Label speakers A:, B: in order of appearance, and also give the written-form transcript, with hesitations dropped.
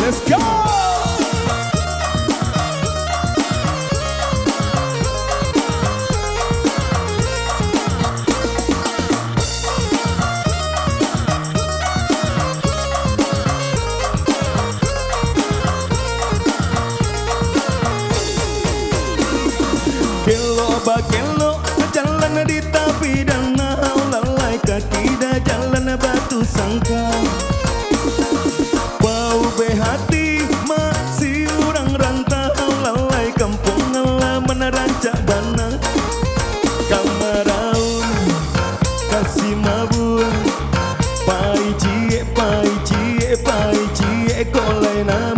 A: Let's go. Kelo bakelo jalan di tepi danau, lalai kaki dah jalan batu sangka. Bau behati masih orang rantau, lalai kampung halaman rancak bana. Kamaraun kasih mabur, pai cie kolena.